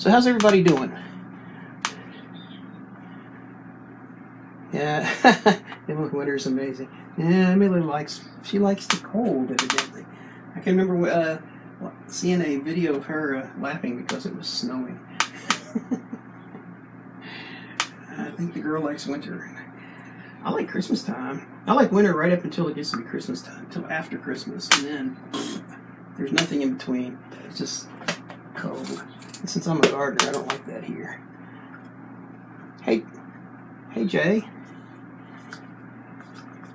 So how's everybody doing? Yeah, winter is amazing. Yeah, Emily likes the cold, evidently. I can remember seeing a video of her laughing because it was snowing. I think the girl likes winter. I like Christmas time. I like winter right up until it gets to be Christmas time, until after Christmas, and then there's nothing in between. It's just cold. And since I'm a gardener, I don't like that here. Hey Jay.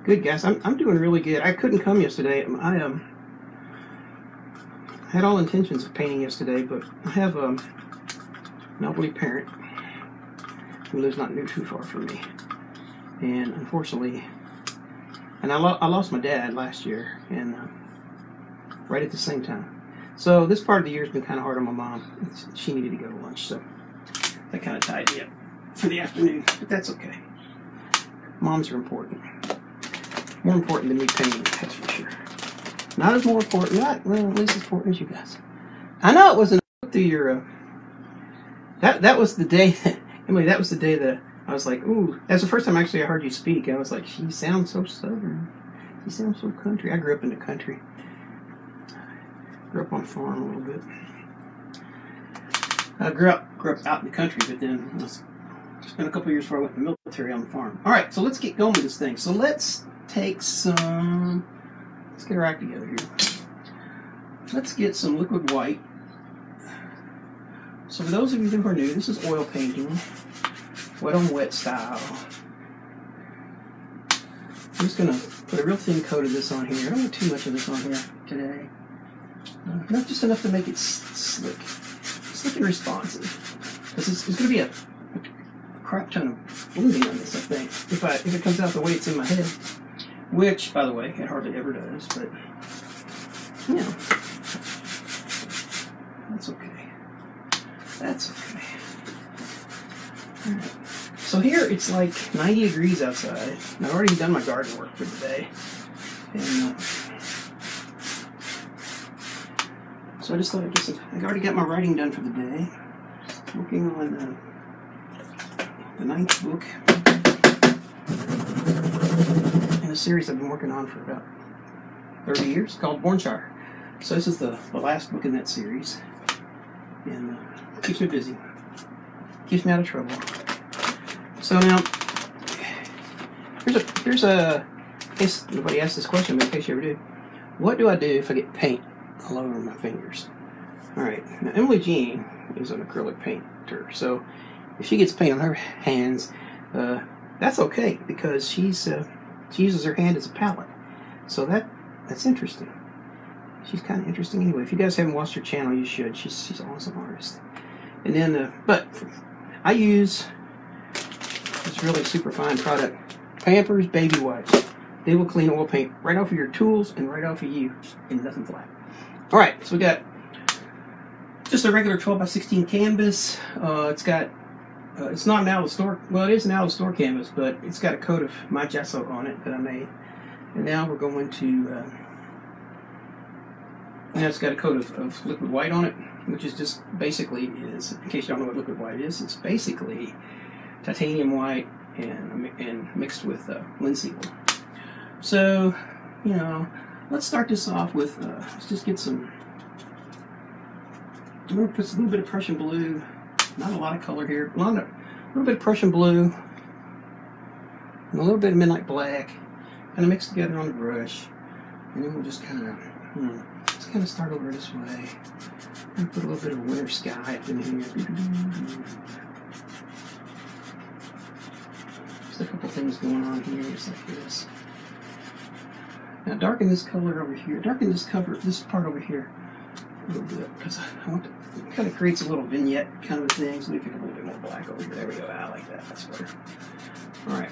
Good, guys. I'm doing really good. I couldn't come yesterday. I had all intentions of painting yesterday, but I have an elderly parent who lives not too far from me, and unfortunately, and I lost my dad last year, and right at the same time. So this part of the year has been kind of hard on my mom. She needed to go to lunch, so that kind of tied me up for the afternoon. But that's okay. Moms are important. More important than me painting, that's for sure. Not as more important, well, at least as important as you guys. I know it wasn't through your, that was the day, Emily, that was the day that I was like, ooh, that's the first time actually I heard you speak. I was like, she sounds so southern. She sounds so country. I grew up in the country. Grew up on a farm a little bit. I grew up out in the country, but then I spent a couple of years before I went to the military on the farm. All right, so let's get going with this thing. So let's get our act together here. Let's get some liquid white. So for those of you who are new, this is oil painting, wet on wet style. I'm just going to put a real thin coat of this on here. I don't want too much of this on here today. Not just enough to make it slick and responsive. Because it's going to be a crap ton of blending on this, I think, if it comes out the way it's in my head. Which, by the way, it hardly ever does, but, you know, that's okay. That's okay. All right. So here it's like 90 degrees outside. And I've already done my garden work for the day. And so I just thought I've already got my writing done for the day. Working on the 9th book in a series I've been working on for about 30 years called Bornshire. So this is the last book in that series, and keeps me busy, keeps me out of trouble. So now, here's a in case nobody asked this question, but in case you ever do, what do I do if I get paint all over my fingers? All right, now Emily Jean is an acrylic painter, so if she gets paint on her hands, that's okay, because she uses her hand as a palette. So that's interesting. She's kind of interesting anyway. If you guys haven't watched her channel, you should. She's an awesome artist. And then, but I use this really super fine product, Pampers Baby Wipes. They will clean oil paint right off of your tools and right off of you, and nothing flat. All right, so we got just a regular 12 by 16 canvas. It's got it's not an out of the store. Well, it is an out of the store canvas, but it's got a coat of my gesso on it that I made. And now we're going to. Now it's got a coat of liquid white on it, which is just basically in case you don't know what liquid white is, it's basically titanium white and mixed with linseed. So, you know, let's start this off with let's just get some. I'm going to put a little bit of Prussian blue. Not a lot of color here. A little bit of Prussian blue and a little bit of midnight black, kind of mixed together on the brush, and then we'll just kind of start over this way and put a little bit of winter sky up in here. Just a couple things going on here, just like this. Now darken this color over here. Darken this part over here a little bit, because I want to. It kind of creates a little vignette kind of a thing. So let me pick a little bit more black over here. There we go. I like that. That's better. All right.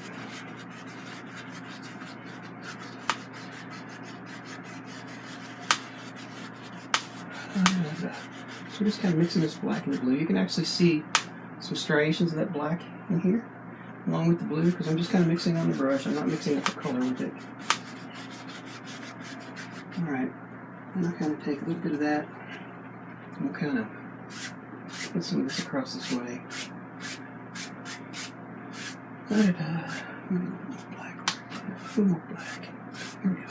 So we're just kind of mixing this black and the blue. You can actually see some striations of that black in here, along with the blue, because I'm just kind of mixing on the brush. I'm not mixing up the color with it. All right. And I'll kind of take a little bit of that, and we'll kind of put some of this across this way. Black. A little more black. Here we go.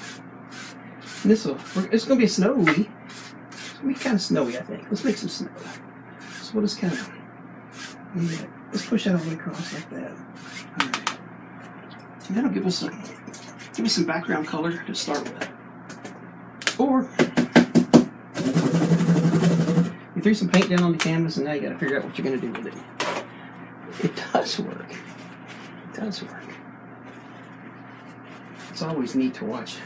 And it's going to be snowy. It's going to be kind of snowy, I think. Let's make some snow. So we'll just kind of, let's push that all the way across like that. All right. And that'll give us some background color to start with. Or you threw some paint down on the canvas and now you got to figure out what you're going to do with it. It does work. It does work. It's always neat to watch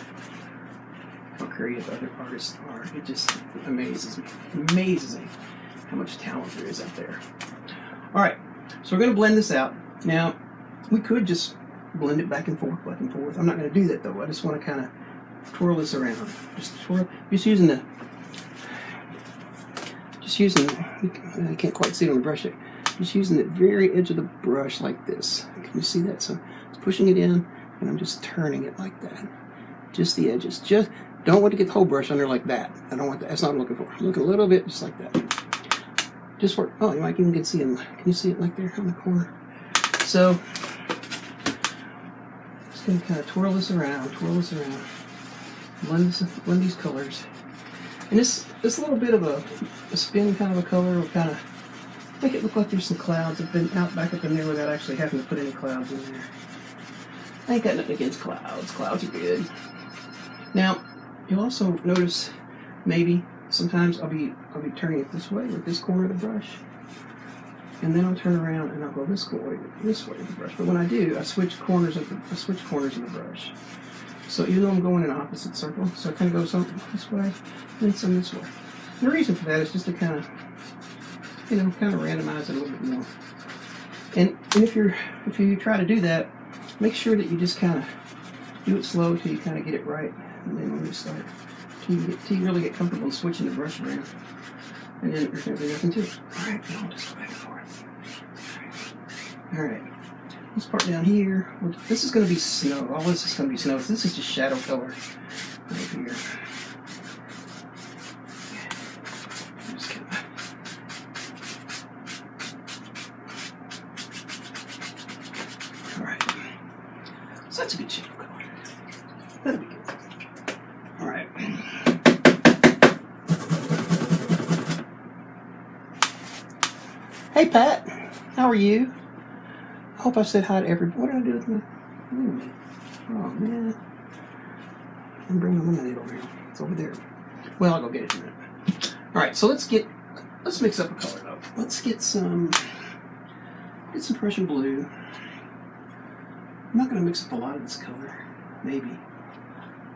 how creative other artists are. It just amazes me. Amazes me how much talent there is out there. All right, so we're going to blend this out. Now, we could just blend it back and forth, back and forth. I'm not going to do that though. I just want to kind of twirl this around. Just using, I can't quite see it on the brush yet. Just using the very edge of the brush like this. Can you see that? So it's pushing it in, and I'm just turning it like that. Just the edges. Just don't want to get the whole brush under like that. I don't want that. That's not what I'm looking for. I'm looking a little bit just like that. Just for, oh, you might even see them. Can you see it like there on the corner? So just going to kind of twirl this around, blend these colors. And this little bit of a spin kind of a color will kind of make it look like there's some clouds back up in there without actually having to put any clouds in there. I ain't got nothing against clouds. Clouds are good. Now, you'll also notice maybe sometimes I'll be turning it this way with this corner of the brush, and then I'll turn around and I'll go this way with the brush. But when I do, I switch corners of the brush. So even though I'm going in an opposite circle, so I kind of go some this way, then some this way. And the reason for that is just to kind of, kind of randomize it a little bit more. And if you try to do that, make sure that you just kind of do it slow till you kind of get it right, and then when you start, till you really get comfortable in switching the brush around, and then there's going to be nothing to it. All right, I'll just go back and forth. All right. This part down here, this is going to be snow. All this is going to be snow. So this is just shadow color right here. Just kind of. All right. So that's a good shadow color. That'll be good. All right. Hey, Pat. How are you? I hope I said hi to everybody. What did I do with my lemonade? Oh, man. I'm bringing the lemonade over here. It's over there. Well, I'll go get it in a minute. All right, so let's mix up a color, though. Let's get some Prussian blue. I'm not going to mix up a lot of this color. Maybe.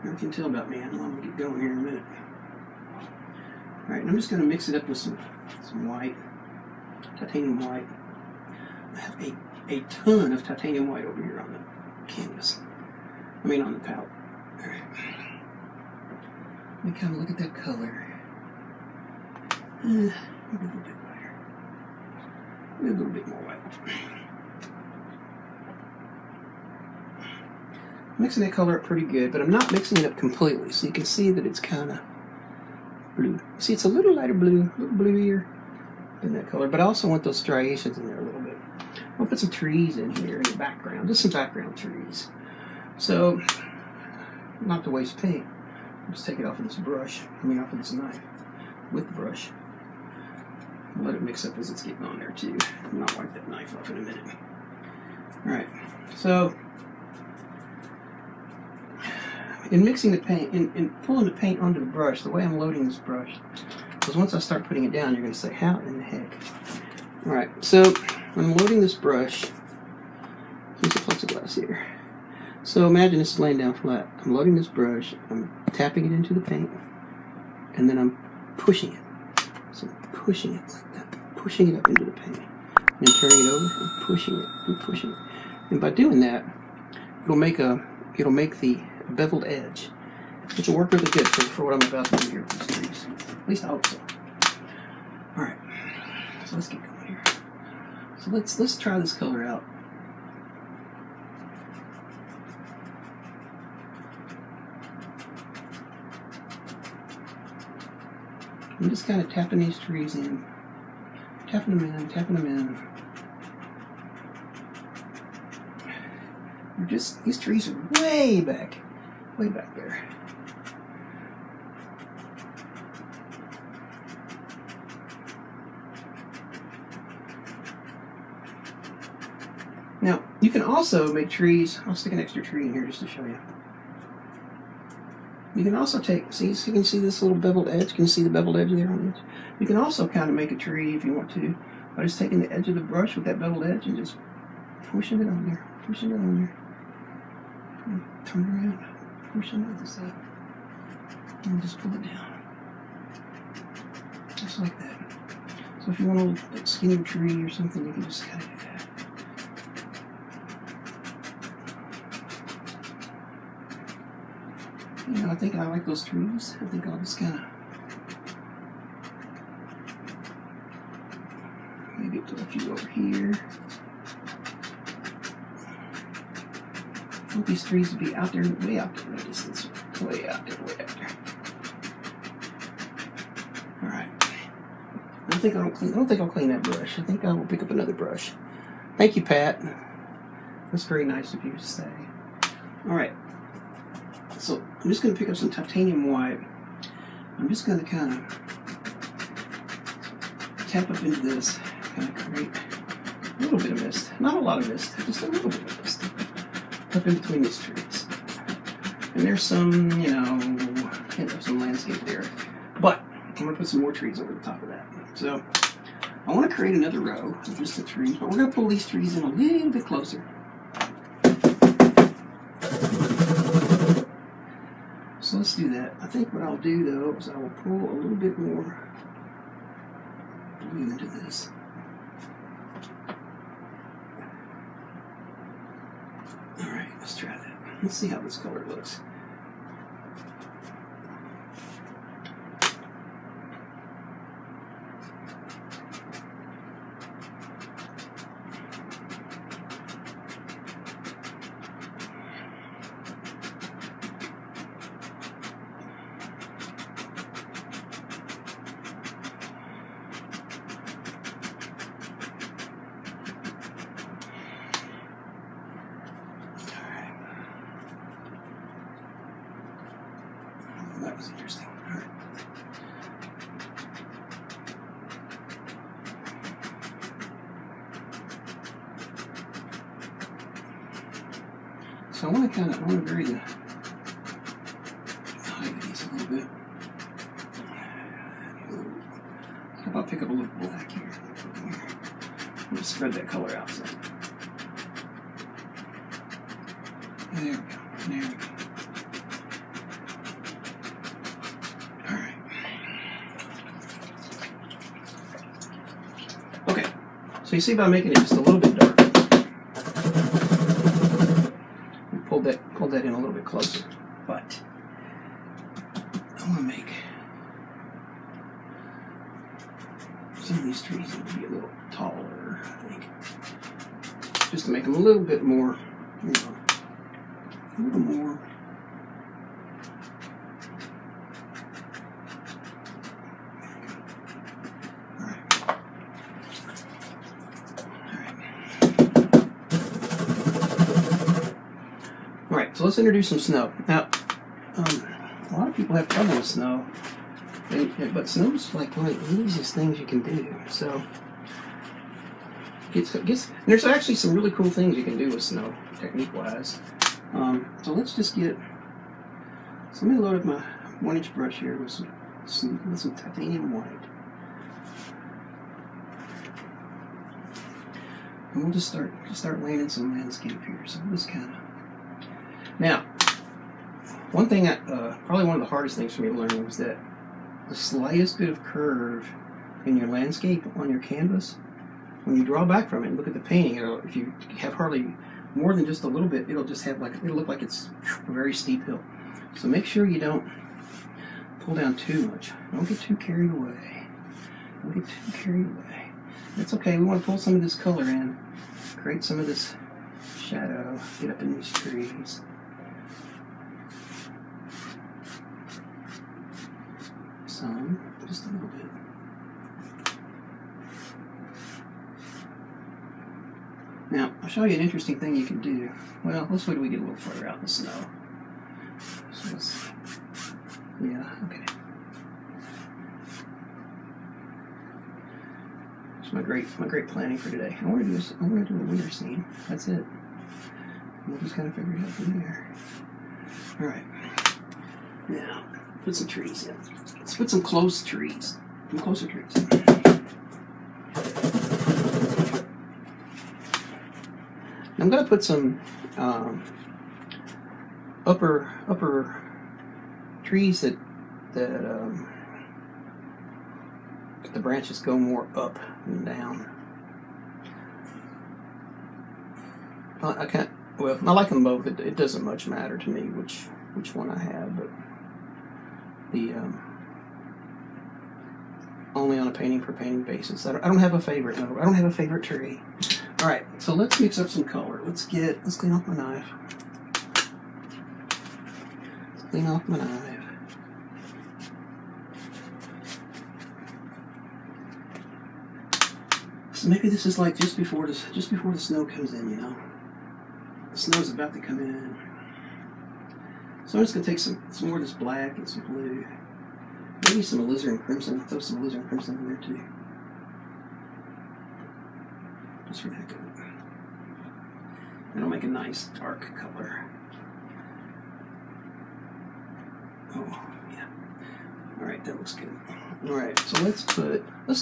You can tell about me. I'm going to get going here in a minute. All right, and I'm just going to mix it up with some white, titanium white. I have a ton of titanium white over here on the canvas. I mean on the palette. Alright. Let me kind of look at that color. Maybe a little bit lighter. Maybe a little bit more white. Mixing that color up pretty good, but I'm not mixing it up completely, so you can see that it's kind of blue. See, it's a little lighter blue, a little bluier than that color, but I also want those striations in there a little bit. I'll put some trees in here in the background, just some background trees. So, not to waste paint, I'll just take it off of this brush, off of this knife, with the brush. I'll let it mix up as it's getting on there too. And I'll wipe that knife off in a minute. Alright, so, in mixing the paint, in pulling the paint onto the brush, the way I'm loading this brush, because once I start putting it down, you're going to say, how in the heck? Alright, so when I'm loading this brush, here's the plexiglass here. So imagine this is laying down flat. I'm loading this brush, I'm tapping it into the paint, and then I'm pushing it. So I'm pushing it like that, pushing it up into the paint. And then turning it over and pushing it and pushing it. And by doing that, it'll make the beveled edge, which will work really good for what I'm about to do here with these trees. At least I hope so. Alright, so let's get going. So let's try this color out. I'm just kind of tapping these trees in, tapping them in, tapping them in. You're just, these trees are way back there. Now, you can also make trees. I'll stick an extra tree in here just to show you. You can also take, see, so you can see this little beveled edge. Can you see the beveled edge there on the edge? You can also kind of make a tree if you want to by just taking the edge of the brush with that beveled edge and just pushing it on there, pushing it on there. And turn around, push it on the side, and just pull it down. Just like that. So if you want a little like, skinny tree or something, you can just kind of do that. You know, I think I like those trees. I think I'll just kind of maybe put a few over here. I want these trees to be out there, way out there in the distance. Way out there, way out there. Alright. I don't think I'll clean that brush. I think I will pick up another brush. Thank you, Pat. That's very nice of you to say. Alright. So I'm just going to pick up some titanium white. I'm just going to kind of tap up into this, kind of create a little bit of mist. Not a lot of mist, just a little bit of mist up in between these trees. And there's some, you know, some landscape there. But I'm going to put some more trees over the top of that. So I want to create another row of just the trees, but we're going to pull these trees in a little bit closer. So let's do that. I think what I'll do though is I will pull a little bit more blue into this. Alright, let's try that. Let's see how this color looks. That was interesting. All right. So I want to vary the height of these a little bit. How about pick up a little black here? I'm just spread that color out. So. There we go. There we go. So you see by making it just a little bit darker, we pulled that in a little bit closer. But I want to make some of these trees need to be a little taller, I think, just to make them a little bit more, you know, a little more. So let's introduce some snow. Now, a lot of people have trouble with snow, but snow's like one of the easiest things you can do. So, there's actually some really cool things you can do with snow, technique-wise. So let's just get. So let me load up my 1-inch brush here with some titanium white, and we'll just start laying in some landscape here. So we'll just kind of. Now, one thing probably one of the hardest things for me to learn was that the slightest bit of curve in your landscape on your canvas, when you draw back from it and look at the painting, if you have hardly more than just a little bit, it'll look like it's a very steep hill. So make sure you don't pull down too much. Don't get too carried away. Don't get too carried away. That's okay. We want to pull some of this color in, create some of this shadow, get up in these trees. Just a little bit. Now, I'll show you an interesting thing you can do. Well, let's wait till we get a little further out in the snow. So let's, yeah, okay. It's my great planning for today. I want to do a winter scene. That's it. We'll just kind of figure it out from there. All right. Now, put some trees in. Let's put some close trees. Some closer trees. I'm going to put some upper trees that the branches go more up and down. I can't. Well, I like them both. It doesn't much matter to me which one I have, but the only on a painting per painting basis. I don't have a favorite. No, I don't have a favorite tree. All right, so let's mix up some color. Let's clean off my knife. Let's clean off my knife. So maybe this is like just before the snow comes in, you know. The snow's about to come in. So I'm just gonna take some more of this black and some blue. Maybe some alizarin crimson. I'll throw some alizarin crimson in there too. Just for the heck of it. That'll make a nice dark color. Oh, yeah. Alright, that looks good. Alright, so let's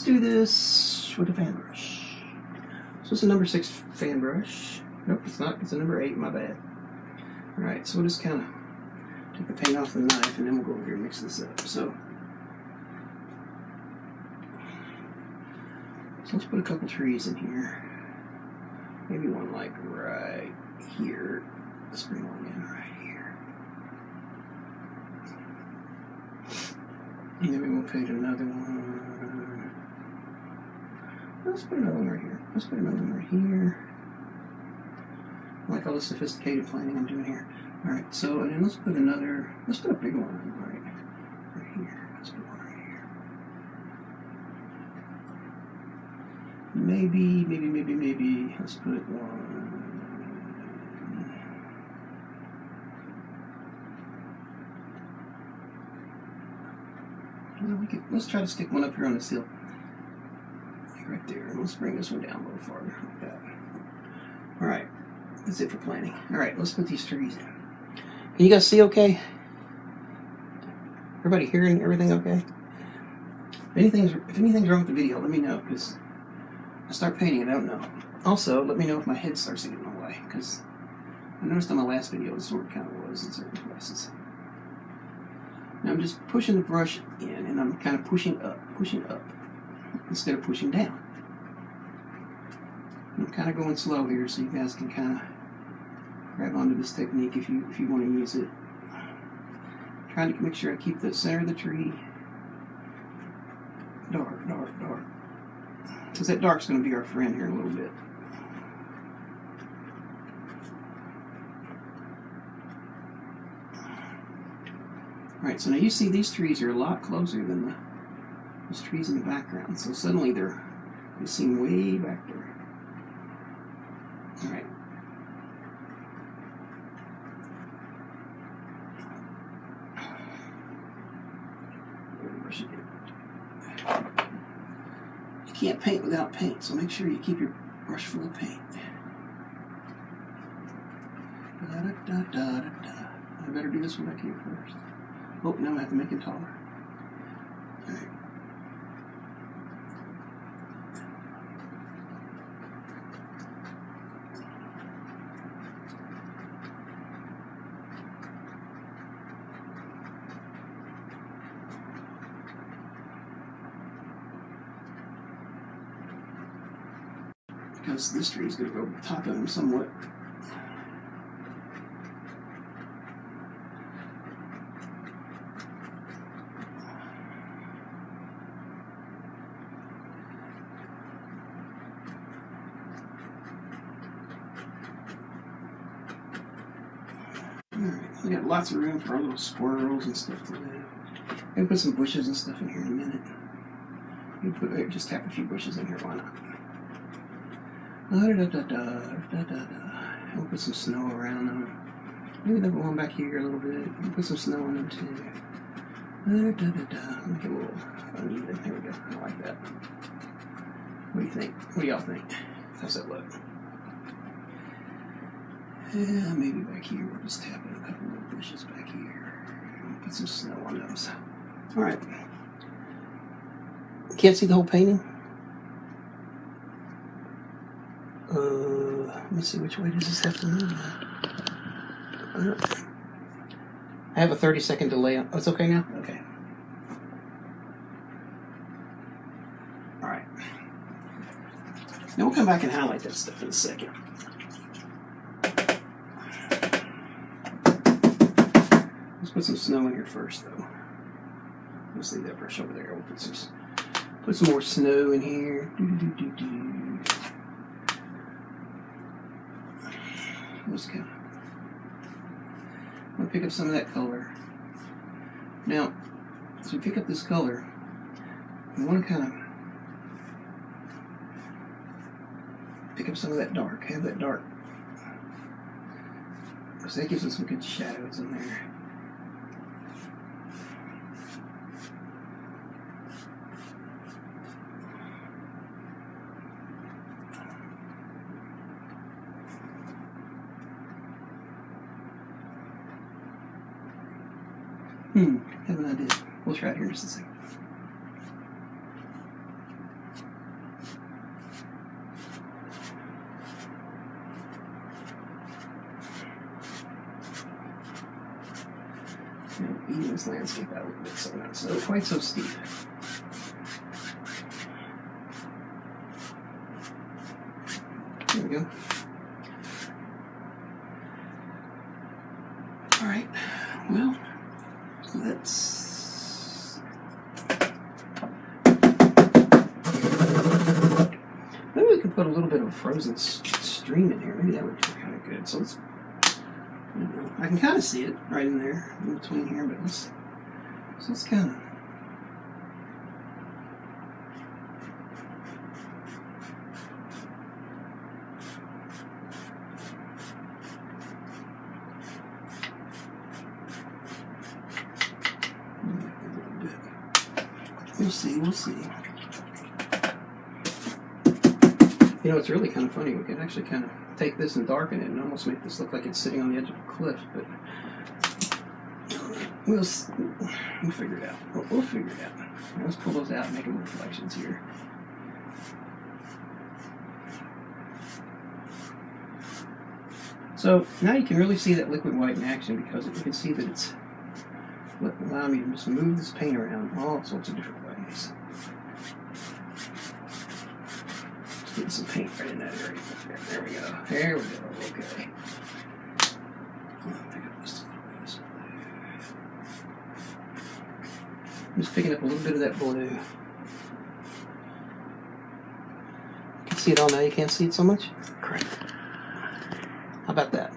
do this with a fan brush. So it's a number 6 fan brush. Nope, it's not. It's a number 8, my bad. Alright, so we'll just kind of take the paint off the knife and then we'll go over here and mix this up. So let's put a couple trees in here. Maybe one like right here. Let's bring one in right here. And maybe we'll paint another one. Let's put another one right here. Let's put another one right here. I like all the sophisticated planning I'm doing here. Alright, so and then let's put a big one right here. Let's put one right here. Maybe, let's put one. Let's try to stick one up here on the seal. Like right there. And let's bring this one down a little farther, like that. Alright, that's it for planning. Alright, let's put these trees in. Can you guys see okay? Everybody hearing everything okay? If anything's wrong with the video, let me know, because I start painting and I don't know. Also, let me know if my head starts to get in the way, because I noticed on my last video this sort of kind of was in certain places. Now I'm just pushing the brush in, and I'm kind of pushing up, instead of pushing down. I'm kind of going slow here, so you guys can kind of grab onto this technique if you want to use it. Trying to make sure I keep the center of the tree dark. Because that dark's going to be our friend here in a little bit. Alright, so now you see these trees are a lot closer than those trees in the background. So suddenly they seem way back there. Alright. You can't paint without paint, so make sure you keep your brush full of paint. I better do this one back here first. Oh, now I have to make it taller. Alright. Because this tree is going to go top of him somewhat. Alright, we got lots of room for our little squirrels and stuff to live. I'm going to put some bushes and stuff in here in a minute. Just tap a few bushes in here, why not? We'll put some snow around them. Maybe they'll go on back here a little bit. We'll put some snow on them too. Make it a little uneven. There we go. I like that. What do you think? What do y'all think? How's that look? Yeah, maybe back here we'll just tap in a couple little bushes back here. Put some snow on those. All right. Can't see the whole painting? Let me see, which way does this have to move? I have a 30-second delay. Oh, it's okay now? Okay. All right. Now we'll come back and highlight that stuff in a second. Let's put some snow in here first, though. Let's leave that brush over there. We'll put some more snow in here. Just kind of. I'm going to pick up some of that color. Now, as we pick up this color, we want to kind of pick up some of that dark. Have that dark. Because that gives us some good shadows in there. Have an idea. We'll try it here in just a second. Even this landscape out a little bit so not so quite so steep. There we go. All right. Well, maybe we could put a little bit of a frozen stream in here. Maybe that would be kind of good. So let's. I can kind of see it right in there, in between here, but let's kind of. We'll see. You know, it's really kind of funny. We could actually kind of take this and darken it and almost make this look like it's sitting on the edge of a cliff, but we'll figure it out. We'll figure it out. Let's pull those out and make them reflections here. So now you can really see that liquid white in action because you can see that it's allowing me to just move this paint around all sorts of different ways. Just getting some paint right in that area. There we go. There we go. Okay. Pick up just a little bit of this blue. I'm just picking up a little bit of that blue. You can see it all now. You can't see it so much? Great. How about that?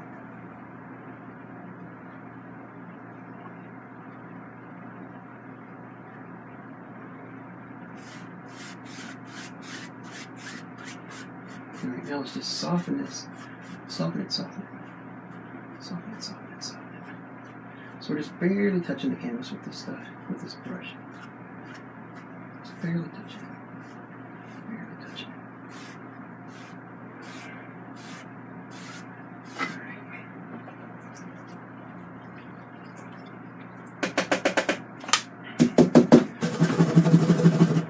Alright, now let's just soften this. Soften it. So we're just barely touching the canvas with this stuff, with this brush. Just barely touching it. Barely touching it. Alright.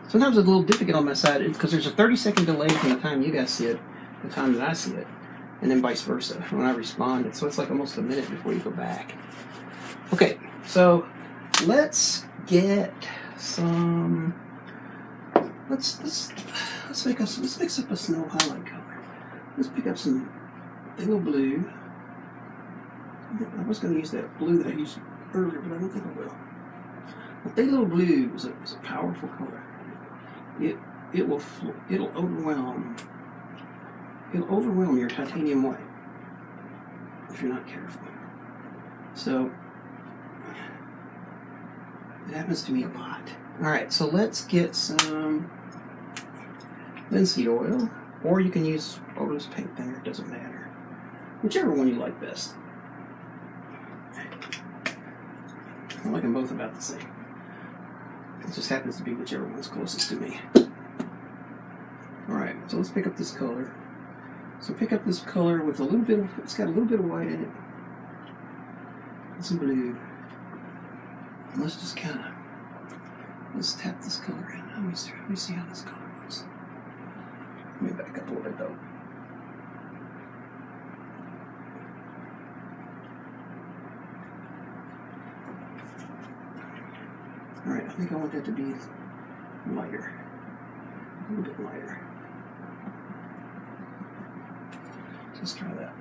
Sometimes it's a little difficult on my side because there's a 30-second delay from the time you guys see it, the time that I see it, and then vice versa when I respond. So it's like almost a minute before you go back. Okay, so let's get some. Let's mix up a snow highlight color. Let's pick up some phthalo blue. I was going to use that blue that I used earlier, but I don't think I will. The phthalo blue is a powerful color. It'll overwhelm your titanium white if you're not careful. So it happens to me a lot. All right, so let's get some linseed oil. or you can use odorless paint thinner, it doesn't matter. Whichever one you like best. I like them both about the same. It just happens to be whichever one's closest to me. Alright, so let's pick up this color. So pick up this color with a little bit of, it's got a little bit of white in it. And some blue. And let's just kind of, let's tap this color in. Let me see how this color looks. Let me back up a little bit though. Alright, I think I want that to be lighter. A little bit lighter. Let's try that.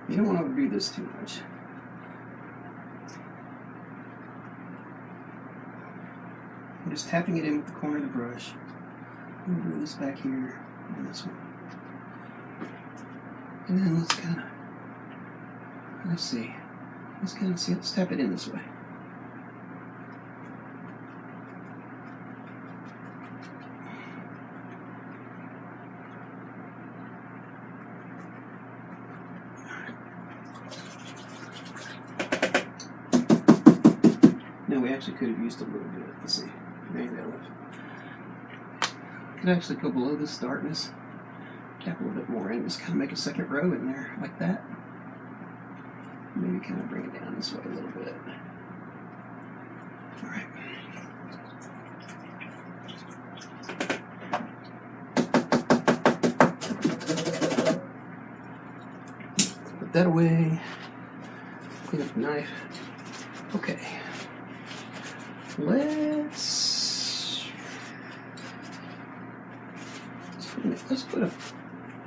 You don't want to overdo this too much. I'm just tapping it in with the corner of the brush. I'm going to do this back here and this one. And then let's kind of, let's tap it in this way. No, we actually could have used a little bit. Let's see. Maybe that left. Could actually go below this darkness. Tap a little bit more in. Just kind of make a second row in there, like that. Maybe kind of bring it down this way a little bit. All right. Put that away. Clean up the knife. Okay.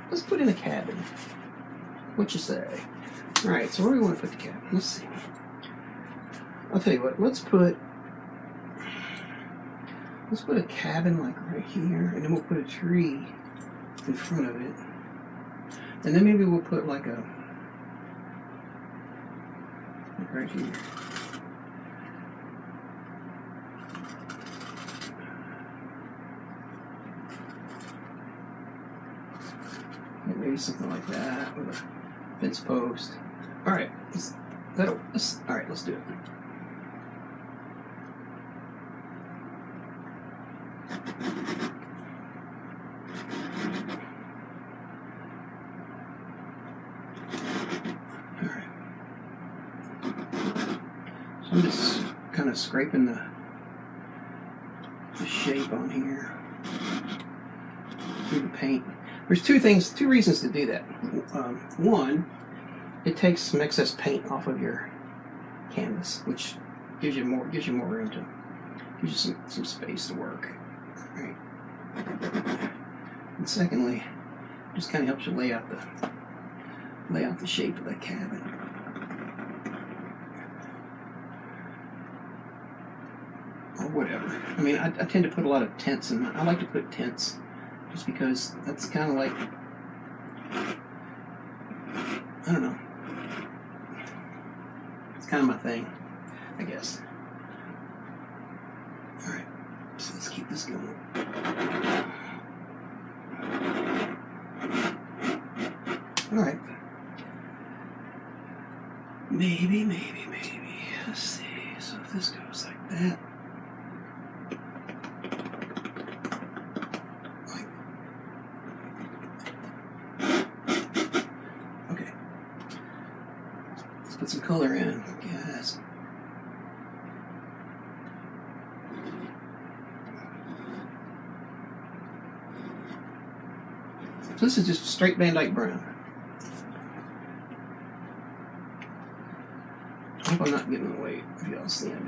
Let's put in a cabin. What you say? All right. So where do we want to put the cabin? Let's see. I'll tell you what. Let's put a cabin like right here, and then we'll put a tree in front of it, and then maybe we'll put like right here. Maybe something like that with a fence post. All right, let's do it. All right. So I'm just kind of scraping the shape on here through the paint. There's two reasons to do that. One, it takes some excess paint off of your canvas, which gives you more room to, gives you some space to work. Right. And secondly, it just kind of helps you lay out the shape of the cabin. Or whatever. I mean, I tend to put a lot of tents in. I like to put tents. Just because that's kind of like, I don't know, it's kind of my thing, I guess. Alright, so let's keep this going. Alright. Maybe. Let's see, so if this goes like that. Put some color in, guys. So this is just straight Van Dyke brown. I hope I'm not getting in the way if y'all see it.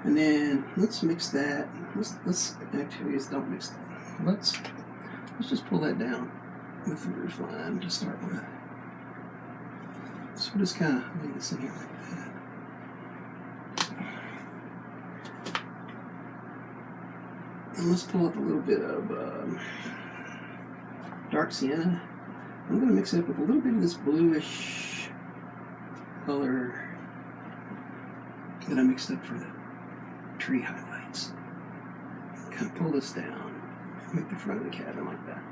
And then let's mix that. Let's actually don't mix that. Let's just pull that down with the roof line to start with. So we'll just kind of lay this in here like that. And let's pull up a little bit of dark sienna. I'm going to mix it up with a little bit of this bluish color that I mixed up for the tree highlights. Kind of pull this down, make the front of the cabin like that.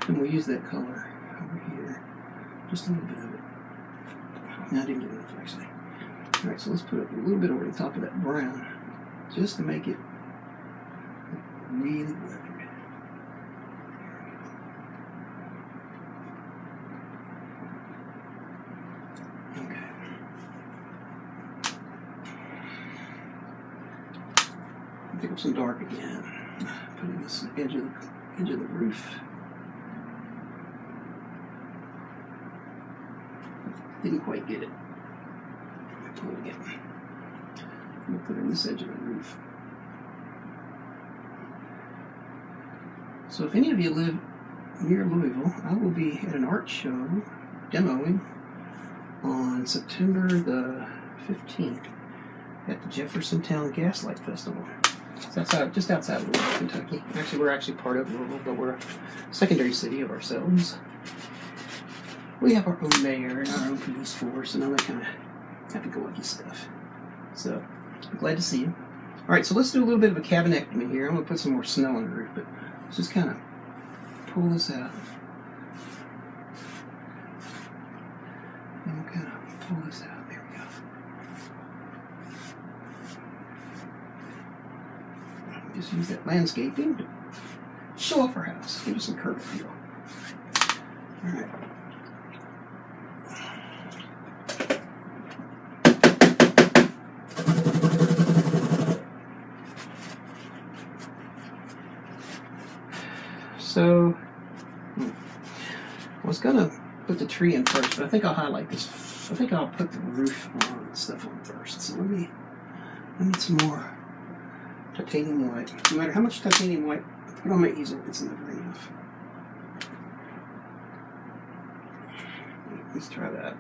And we'll use that color over here, just a little bit of it. No, I didn't get enough actually. Alright, so let's put up a little bit over the top of that brown, just to make it really weathered. Okay. Pick up some dark again. Put in this edge of the roof. Didn't quite get it. Pull it again. I'm going to put in this edge of the roof. So if any of you live near Louisville, I will be at an art show demoing on September the 15th at the Jeffersontown Gaslight Festival. So that's just outside of Louisville, Kentucky. Actually, we're actually part of Louisville, but we're a secondary city of ourselves. We have our own mayor and our own police force and all that kind of happy-go-lucky stuff. So, I'm glad to see you. Alright, so let's do a little bit of a cabinectomy here. I'm going to put some more snow on the roof, but let's just kind of pull this out. And we'll kind of pull this out. There we go. Just use that landscaping to show off our house. Give us some curb appeal. Alright. So, I was gonna put the tree in first, but I think I'll highlight this. I think I'll put the roof on stuff on first. So I need some more titanium white. No matter how much titanium white I put on my easel, it's never enough. Let's try that.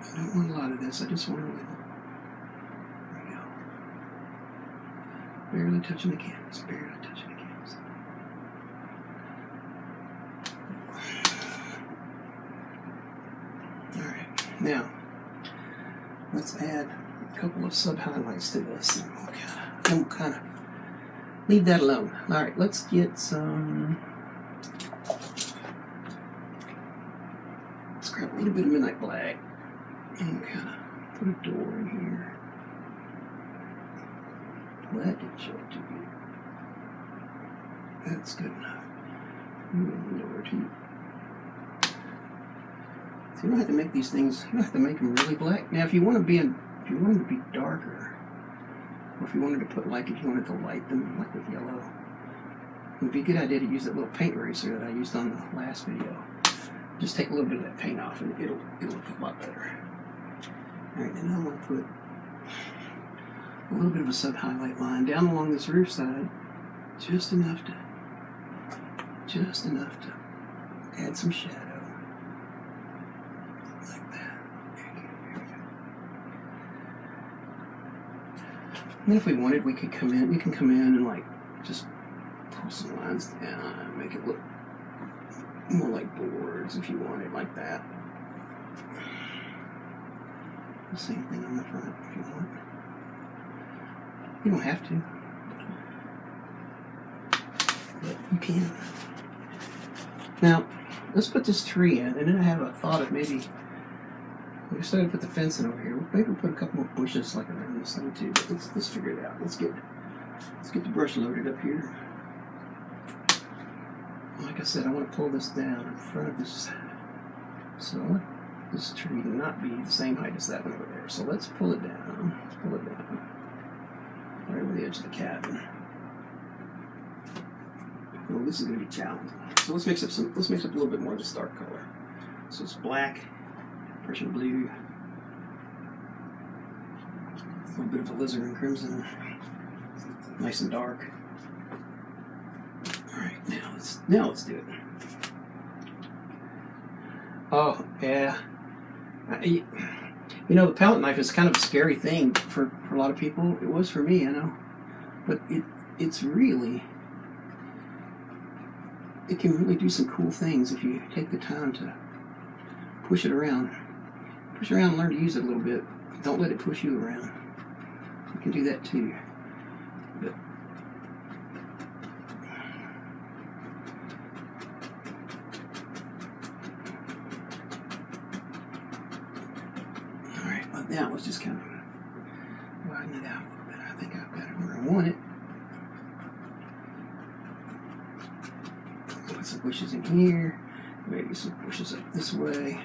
I don't want a lot of this, I just want a little. There we go. Barely touching the canvas, barely touching the canvas. Alright, now, let's add a couple of sub-highlights to this, and we'll kind of leave that alone. Alright, let's get some. Let's grab a little bit of Midnight Black. And kind of put a door in here. Well, that didn't show up too good. That's good enough. Move the door too. So you don't have to make these things. You don't have to make them really black. Now, if you want to be darker, or if you wanted to put if you wanted to light them like with yellow, it would be a good idea to use that little paint eraser that I used on the last video. Just take a little bit of that paint off, and it'll look a lot better. Alright, and I'm going to put a little bit of a sub-highlight line down along this roof side, just enough to add some shadow, like that. And then if we wanted, we can come in and just pull some lines down and make it look more like boards if you want it like that. The same thing on the front if you want. You don't have to, but you can. Now, let's put this tree in, and then I have a thought of maybe we decided to put the fence in over here. Maybe we'll put a couple more bushes around this thing too. But let's figure it out. Let's get the brush loaded up here. Like I said, I want to pull this down in front of this, so I want this tree to not be the same height as that one over there. So let's pull it down. Right over the edge of the cabin. Oh, this is going to be challenging. So let's mix up a little bit more of this dark color. So it's black, Prussian blue, a little bit of alizarin crimson, nice and dark. All right, now let's do it. Oh, yeah. You know, the palette knife is kind of a scary thing for a lot of people. It was for me, I know. But it's really... It can really do some cool things if you take the time to push it around. Push it around and learn to use it a little bit. Don't let it push you around. You can do that too. But alright, well, that was just kind of widen it out a little bit. I think I've got it where I want it. Put some bushes in here. Maybe some bushes up this way.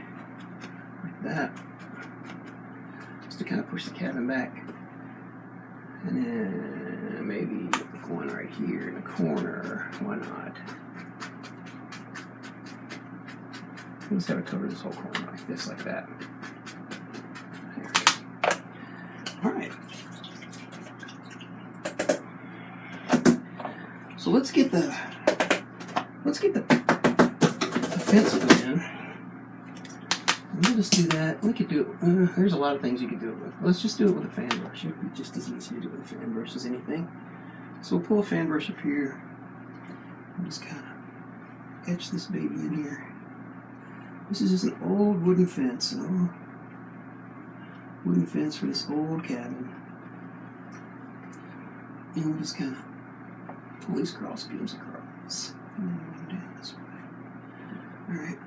Like that. Just to kind of push the cabin back. And then maybe one right here in the corner. Why not? Let's have it cover this whole corner like this, like that. There we go. Alright. So let's get the fence put in. We'll just do that. We could do it. There's a lot of things you could do it with. Let's just do it with a fan brush. It would be just as easy to do it with a fan brush as anything. So we'll pull a fan brush up here and just kind of etch this baby in here. This is just an old wooden fence. An old wooden fence for this old cabin. And we'll just kind of pull these cross beams across. And then we'll go down this way. Alright.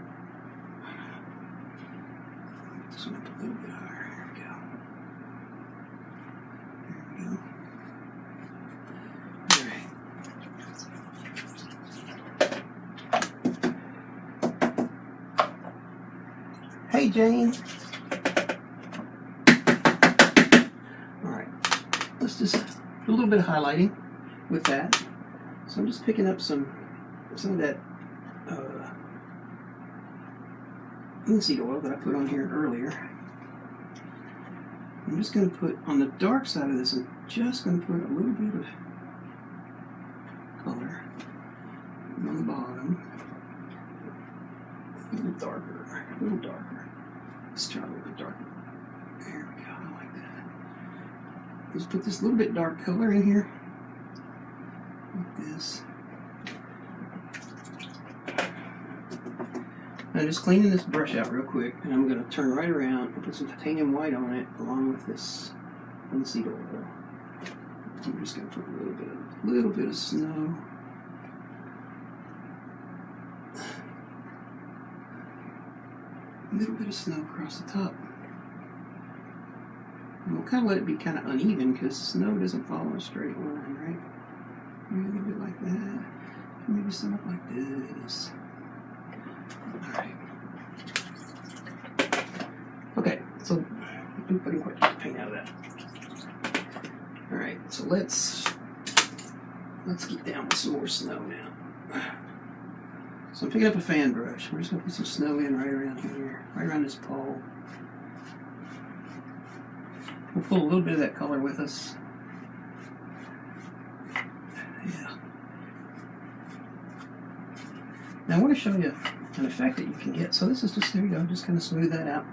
This one up a little bit higher. There we go. Alright. Hey, Jane. Alright. Let's just do a little bit of highlighting with that. So I'm just picking up some of that linseed oil that I put on here earlier. I'm just going to put on the dark side of this, I'm just going to put a little bit of color on the bottom. A little darker, a little darker. Let's try a little bit darker. There we go, I like that. Just put this little bit dark color in here, like this. I'm just cleaning this brush out real quick, and I'm going to turn right around and put some titanium white on it, along with this linseed oil. I'm just going to put a little bit of snow. A little bit of snow across the top. And we'll kind of let it be kind of uneven, because snow doesn't follow a straight line, right? Maybe a little bit like that. Maybe some up like this. Alright. Okay, so I'm putting quite a bit of paint out of that. Alright, so let's get down with some more snow now. So I'm picking up a fan brush. We're just going to put some snow in right around here, right around this pole. We'll pull a little bit of that color with us. Yeah. Now I want to show you an effect that you can get. So this is just, there you go, just kind of smooth that out.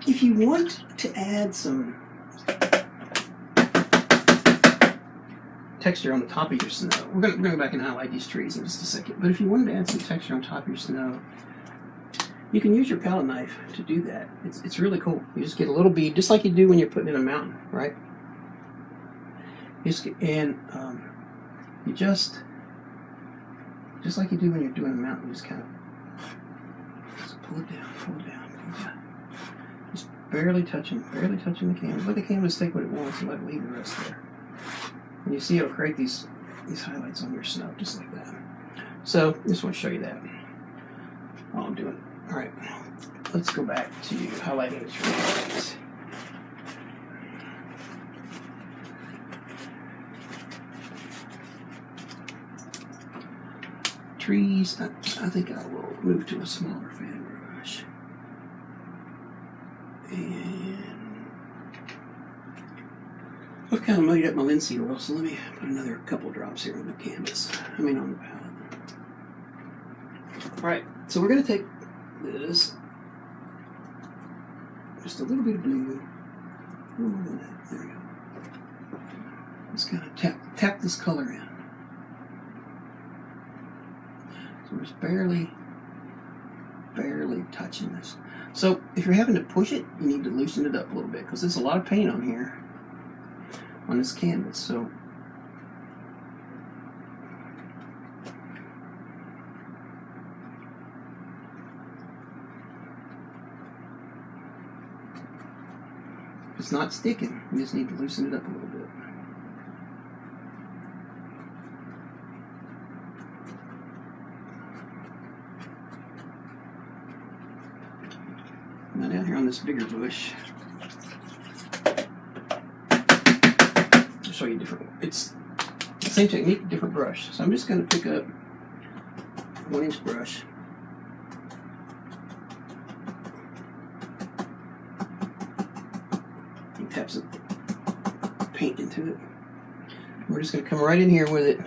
If you want to add some texture on the top of your snow, we're going to go back and highlight these trees in just a second, but if you wanted to add some texture on top of your snow, you can use your palette knife to do that. It's really cool. You just get a little bead, just like you do when you're putting in a mountain, right? You just like you do when you're doing a mountain, you just kind of just pull it down, pull it down, pull it down. Just barely touching the canvas. Let the canvas take what it wants and let it leave the rest there. And you see it'll create these highlights on your snow, just like that. So, I just want to show you that while I'm doing it. Alright, let's go back to highlighting the trees. Trees, I think I will move to a smaller fan brush. And I've kind of muddied up my linseed oil, so let me put another couple drops here on the canvas. On the palette. Alright, So we're going to take this, just a little bit of blue, a little more than that. There we go. Just kind of tap this color in. So we're just barely touching this. So if you're having to push it, you need to loosen it up a little bit, because there's a lot of paint on here, on this canvas. So it's not sticking. You just need to loosen it up a little bit. Now down here on this bigger bush, I'll show you different. It's the same technique, different brush. So I'm just going to pick up a 1-inch brush. And tap some paint into it. We're just going to come right in here with it.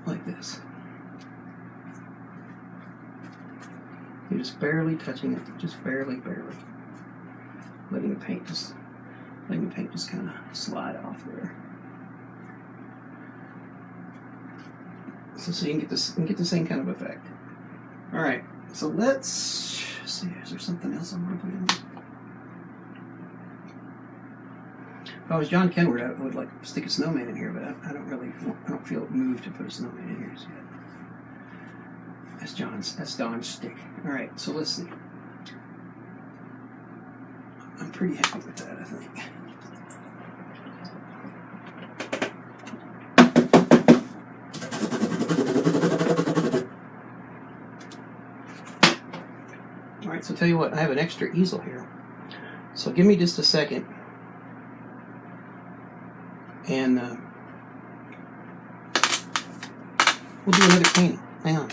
Like this. You're just barely touching it, just barely. Letting the paint just kind of slide off there. So you can get the same kind of effect. All right, so let's see. Is there something else I want to put in there? If I was John Kenward, I would like stick a snowman in here, but I don't feel moved to put a snowman in here yet. That's Don's stick. All right, so let's see. I'm pretty happy with that, I think. All right, so tell you what, I have an extra easel here. So give me just a second. And we'll do another painting. Hang on.